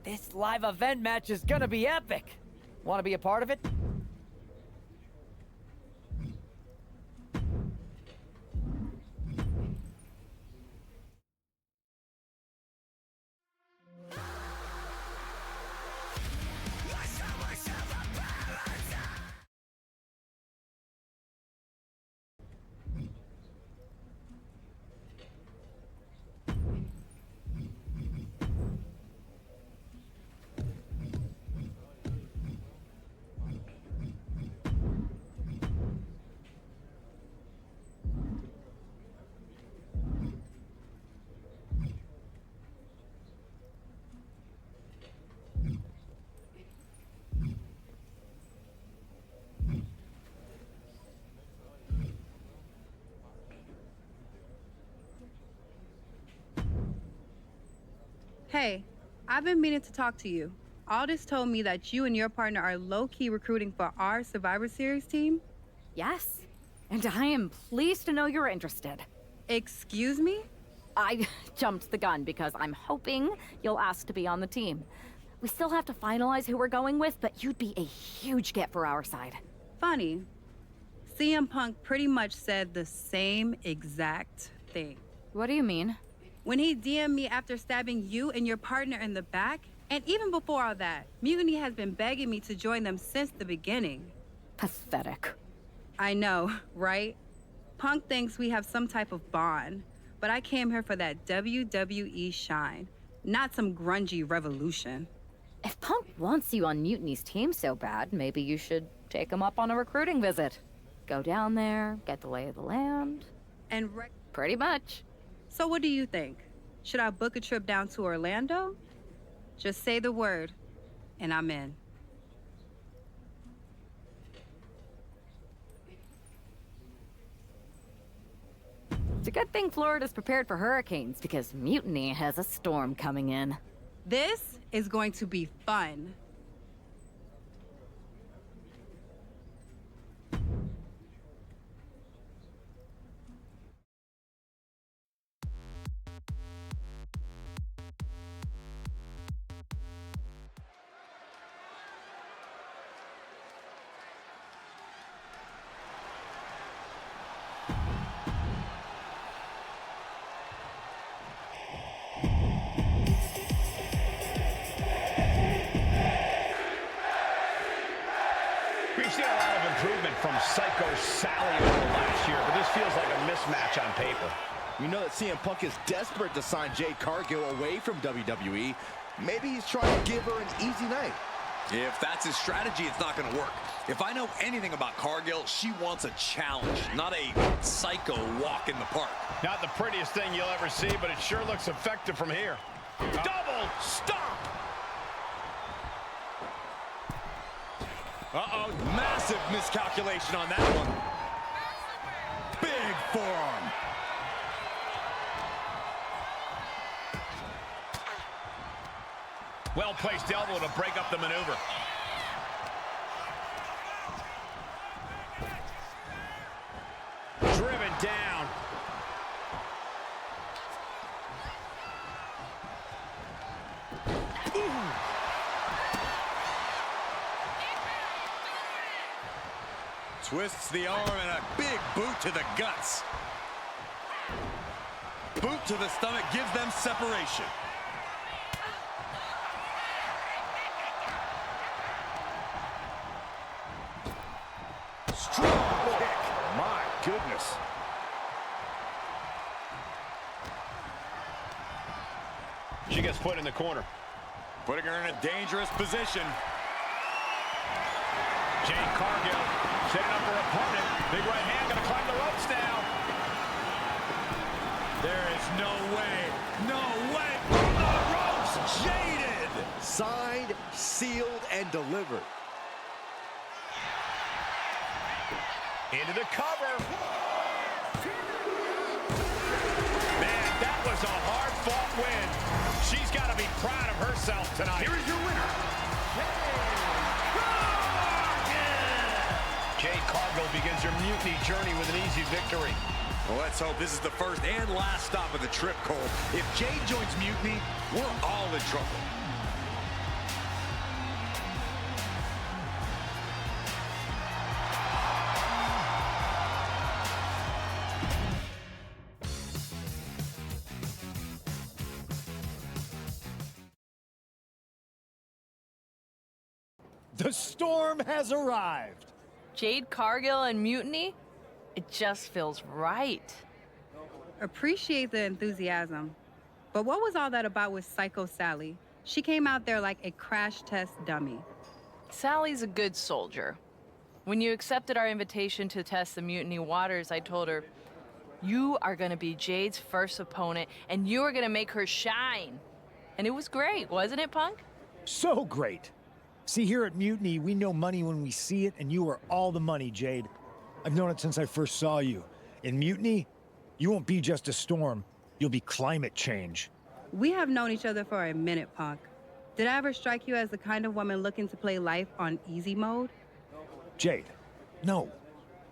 This live event match is gonna be epic. Want to be a part of it? Hey, I've been meaning to talk to you. Aldous told me that you and your partner are low-key recruiting for our Survivor Series team. Yes, and I am pleased to know you're interested. Excuse me? I jumped the gun because I'm hoping you'll ask to be on the team. We still have to finalize who we're going with, but you'd be a huge get for our side. Funny. CM Punk pretty much said the same exact thing. What do you mean? When he DM'd me after stabbing you and your partner in the back, and even before all that, Mutiny has been begging me to join them since the beginning. Pathetic. I know, right? Punk thinks we have some type of bond, but I came here for that WWE shine, not some grungy revolution. If Punk wants you on Mutiny's team so bad, maybe you should take him up on a recruiting visit. Go down there, get the lay of the land. And Pretty much. So what do you think? Should I book a trip down to Orlando? Just say the word, and I'm in. It's a good thing Florida's prepared for hurricanes, because Mutiny has a storm coming in. This is going to be fun. We've seen a lot of improvement from Psycho Sally over the last year, but this feels like a mismatch on paper. You know that CM Punk is desperate to sign Jade Cargill away from WWE. Maybe he's trying to give her an easy night. If that's his strategy, it's not going to work. If I know anything about Cargill, she wants a challenge, not a psycho walk in the park. Not the prettiest thing you'll ever see, but it sure looks effective from here. Double stomp! Uh-oh, massive miscalculation on that one. Big forearm. Well-placed elbow to break up the maneuver. Driven down. Twists the arm and a big boot to the guts. Boot to the stomach gives them separation. Strong kick. My goodness. She gets put in the corner. Putting her in a dangerous position. Jade Cargill setting up her opponent. Big right hand, gonna climb the ropes now. There is no way, no way. The ropes, jaded. Signed, sealed, and delivered. Into the cover. Man, that was a hard-fought win. She's got to be proud of herself tonight. Here is your winner, Jade Cargill begins her Mutiny journey with an easy victory. Well, let's hope this is the first and last stop of the trip, Cole. If Jade joins Mutiny, we're all in trouble. The storm has arrived. Jade Cargill and Mutiny? It just feels right. Appreciate the enthusiasm. But what was all that about with Psycho Sally? She came out there like a crash test dummy. Sally's a good soldier. When you accepted our invitation to test the Mutiny waters, I told her, you are gonna be Jade's first opponent, and you are gonna make her shine. And it was great, wasn't it, Punk? So great. See, here at Mutiny, we know money when we see it, and you are all the money, Jade. I've known it since I first saw you. In Mutiny, you won't be just a storm. You'll be climate change. We have known each other for a minute, Punk. Did I ever strike you as the kind of woman looking to play life on easy mode? Jade, no.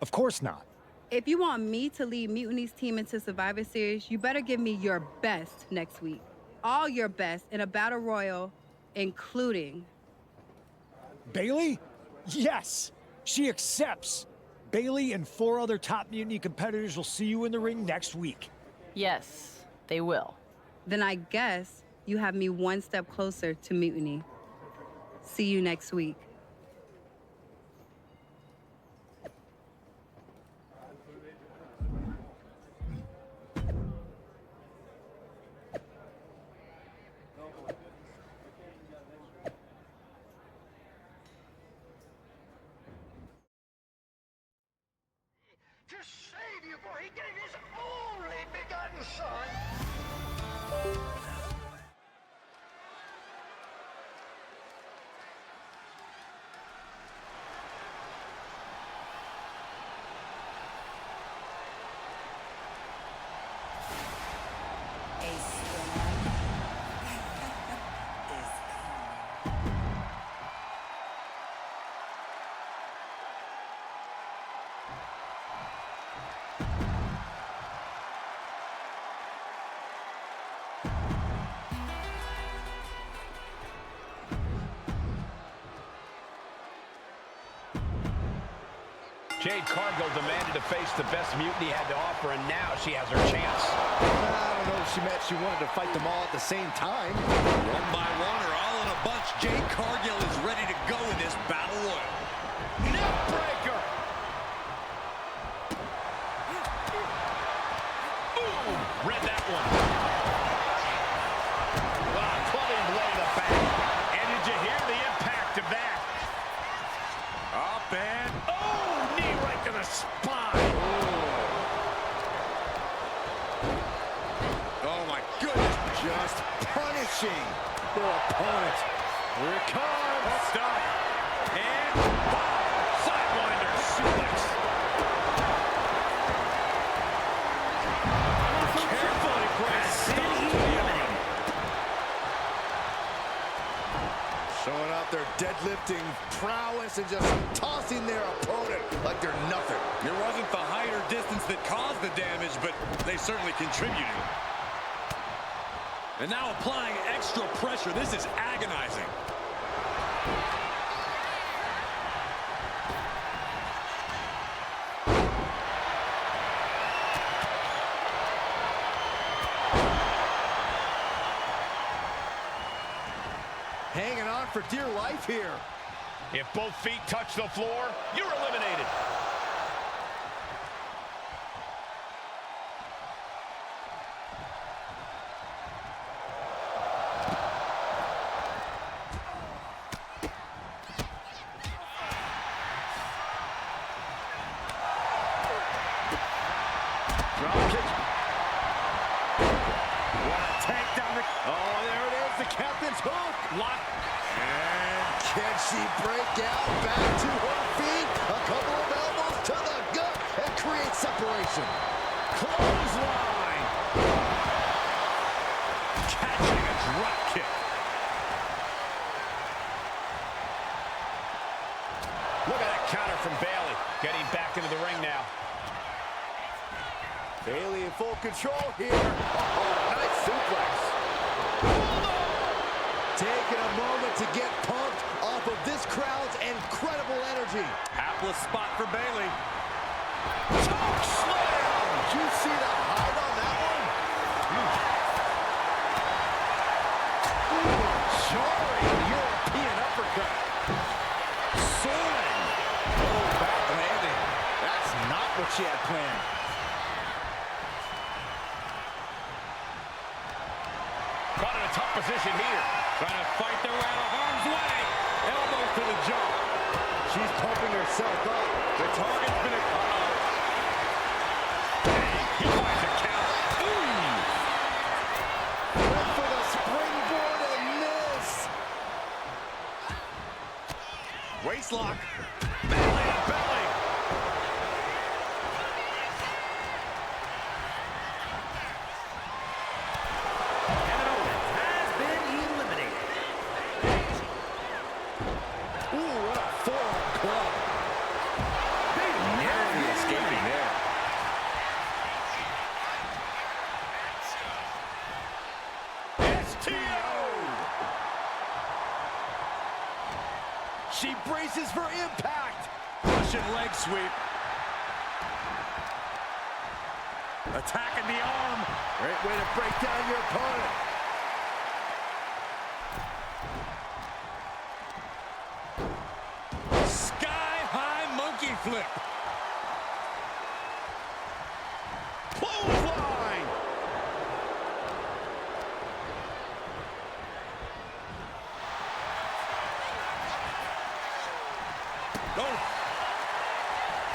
Of course not. If you want me to lead Mutiny's team into Survivor Series, you better give me your best next week. All your best in a battle royal, including... Bailey? Yes! She accepts! Bailey and 4 other top Mutiny competitors will see you in the ring next week. Yes, they will. Then I guess you have me one step closer to Mutiny. See you next week. To save you, for he gave his only begotten son. Jade Cargill demanded to face the best Mutiny had to offer, and now she has her chance. I don't know if she meant she wanted to fight them all at the same time. One by one or all in a bunch, Jade Cargill is ready to go in this battle royal. Neck breaker! Boom! Read that one. Clubbing blow to the back. And did you hear the impact of that? Up and... knee right to the spine. Oh my goodness, just punishing their opponent. Here it comes. Stop. And sidewinder suplex. Carefully pressed. Showing out their deadlifting prowess and just tossing their opponent like they're nothing. It wasn't the height or distance that caused the damage, but they certainly contributed. And now applying extra pressure. This is agonizing. Hanging on for dear life here. If both feet touch the floor, you're eliminated. Drop kick. What a tank down the... Oh, there it is, the captain's hook. Lock. And can she break out back to her feet? A couple of elbows to the gut and create separation. Clothesline. Catching a drop kick. Look at that counter from Bailey. Getting back into the ring now. Bailey in full control here. Oh, nice suplex. Taking a moment to get pumped off of this crowd's incredible energy. Hapless spot for Bailey. Choke slam! Did you see the height on that one? Jarring European uppercut. what she had planned. Caught in a tough position here. Trying to fight their way out of harm's way. Elbows to the jaw. She's pumping herself up. The target's been he finds a count. Went for the springboard and miss. Waist lock. Belly to belly. Kevin Owens has been eliminated. Ooh, what a forearm club. Narrowly escaping there. She braces for impact. Russian leg sweep. Attacking the arm. Great way to break down your opponent. Sky-high monkey flip. Clothesline. Oh.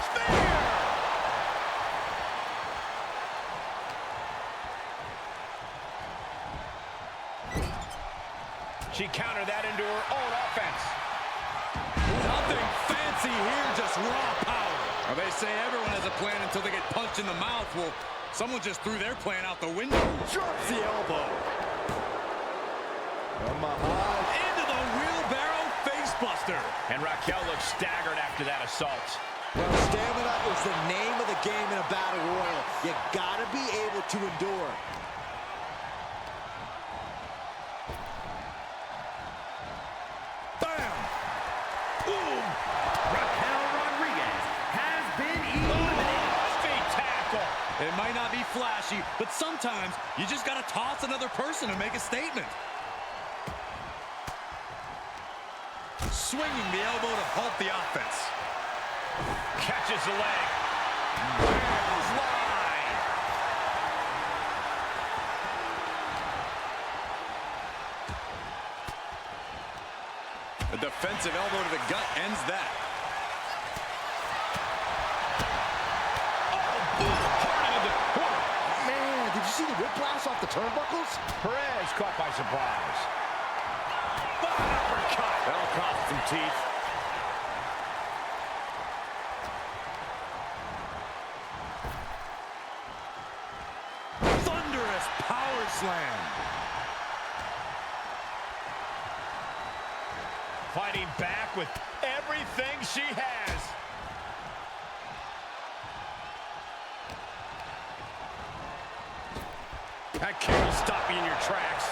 Spear. She countered that into her own offense. Nothing fancy here, just raw power. Well, they say everyone has a plan until they get punched in the mouth. Well, someone just threw their plan out the window. Drops the elbow. From behind. Into the wheelbarrow facebuster. And Raquel looks staggered after that assault. Well, stamina is the name of the game in a battle royal. You gotta be able to endure. Bam! Boom! Raquel Rodriguez has been eliminated. Feet tackle. It might not be flashy, but sometimes you just gotta toss another person to make a statement. Swinging the elbow to halt the offense. Catches the leg. Line. A defensive elbow to the gut ends that. Man, did you see the whiplash off the turnbuckles? Perez caught by surprise. Uppercut. That'll cost some teeth. Thunderous power slam. Fighting back with everything she has. That kick will stop you in your tracks.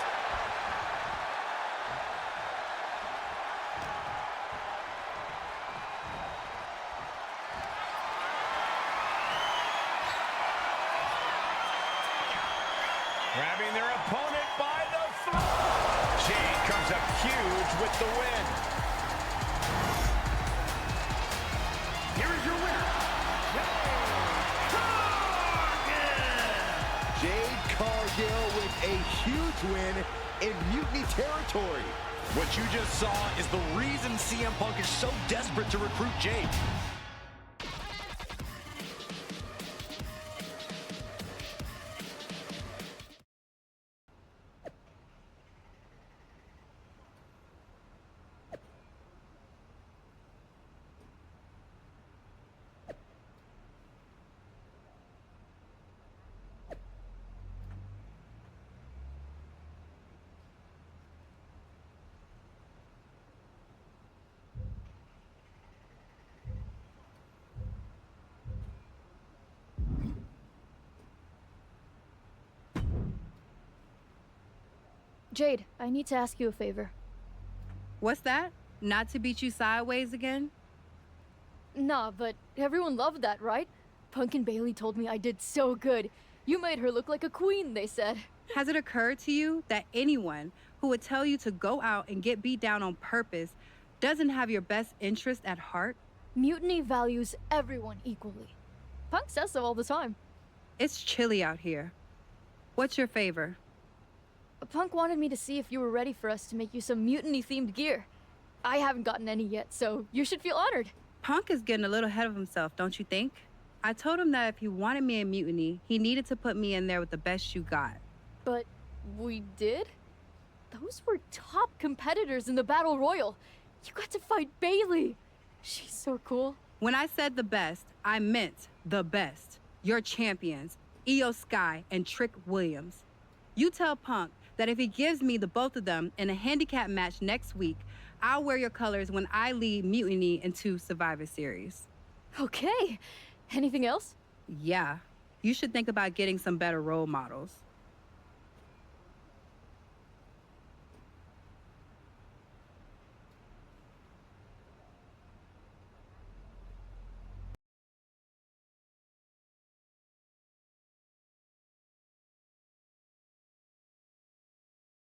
Grabbing their opponent by the throat. Jade comes up huge with the win. Here is your winner, Jade Cargill with a huge win in Mutiny territory. What you just saw is the reason CM Punk is so desperate to recruit Jade. Jade, I need to ask you a favor. What's that? Not to beat you sideways again? Nah, but everyone loved that, right? Punk and Bailey told me I did so good. You made her look like a queen, they said. Has it occurred to you that anyone who would tell you to go out and get beat down on purpose doesn't have your best interest at heart? Mutiny values everyone equally. Punk says so all the time. It's chilly out here. What's your favor? Punk wanted me to see if you were ready for us to make you some mutiny-themed gear. I haven't gotten any yet, so you should feel honored. Punk is getting a little ahead of himself, don't you think? I told him that if he wanted me in Mutiny, he needed to put me in there with the best you got. But we did? Those were top competitors in the Battle Royal. You got to fight Bailey. She's so cool. When I said the best, I meant the best. Your champions, Io Sky and Trick Williams. You tell Punk that if he gives me the both of them in a handicap match next week, I'll wear your colors when I lead Mutiny into Survivor Series. Okay. Anything else? Yeah. You should think about getting some better role models.